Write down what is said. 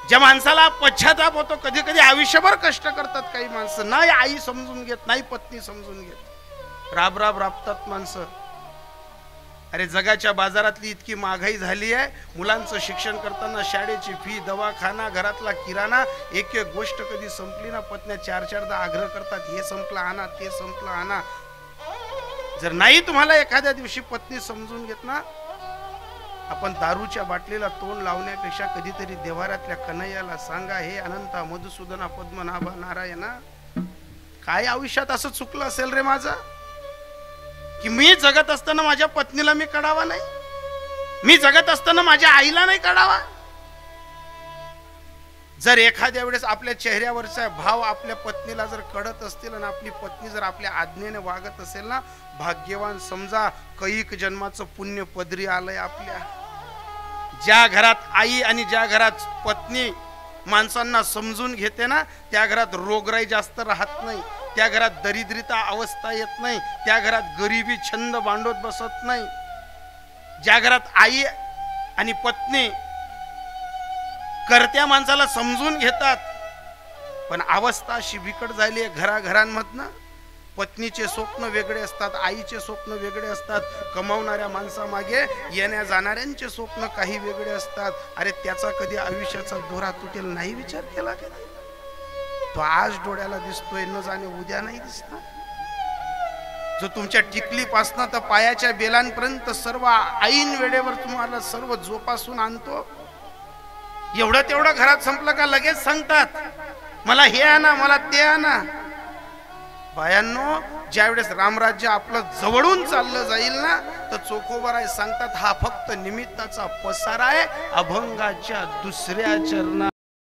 ज्या माणसाला पश्चाताप होतो, कधी कधी आयुष्यभर कष्ट करतात काही माणसं, नाही आई समजून घेत, नाही पत्नी समजून घेत, राब राब राबतात माणसं. अरे जगाच्या बाजारातली इतकी महागाई झाली आहे, मुलांचं शिक्षण करताना शाळेची फी, दवाखाना, घरातला किराणा, एक एक गोष्ट कधी संपली ना, पत्न्या चार चारदा आग्रह करतात, हे संपलं आणा, ते संपलं आणा. जर नाही तुम्हाला एखाद्या दिवशी पत्नी समजून घेत ना, आपण दारूच्या बाटलीला तोंड लावण्यापेक्षा कधीतरी देवाऱ्यातल्या कन्हैयाला सांगा, हे अनंता मधुसूदना पद्मनाभा नारायणा, काय आयुष्यात असं चुकलं असेल रे माझं, की मी जगत असताना माझ्या पत्नीला मी कळावा नाही, मी जगत असताना माझ्या आईला नाही कळावा. जर एखाद्या वेळेस आपल्या चेहऱ्यावरचा भाव आपल्या पत्नीला जर कळत असतील आणि आपली पत्नी जर आपल्या आज्ञेने वागत असेल ना, भाग्यवान समजा, कैक जन्माचं पुण्य पदरी आलंय आपल्या. ज्या घरात आई आणि ज्या घरात पत्नी माणसांना समजून घेते ना, त्या घरात रोगराई जास्त राहत नाही, त्या घरात दरिद्रता अवस्था येत नाही, त्या घरात गरिबी छंद बांधत बसत नाही. ज्या घरात आई आणि पत्नी करत्या माणसाला समजून घेतात, पण अवस्था अशी बिकट झाली आहे घराघरांमधनं, पत्नीचे स्वप्न वेगळे असतात, आईचे स्वप्न वेगळे असतात, कमावणाऱ्या माणसामागे येण्या जाणाऱ्यांचे स्वप्न काही वेगळे असतात. अरे त्याचा कधी आयुष्याचा दोरा तुटेल नाही विचार केला का? तो आज डोळ्याला दिसतोय, न जाणे उद्या नाही दिसणार. जो तुमच्या टिकलीपासनं तर पायाच्या बेलांपर्यंत सर्व ऐन वेळेवर तुम्हाला सर्व जोपासून आणतो, एवढं तेवढं घरात संपलं का लगेच सांगतात मला हे आणा, मला ते आणा. बायांनो, ज्यावेळेस रामराज्य आपलं जवळून चाललं जाईल ना, तर चोखोबाराय सांगतात, हा फक्त निमित्ताचा पसारा आहे, अभंगाच्या दुसऱ्या चरणा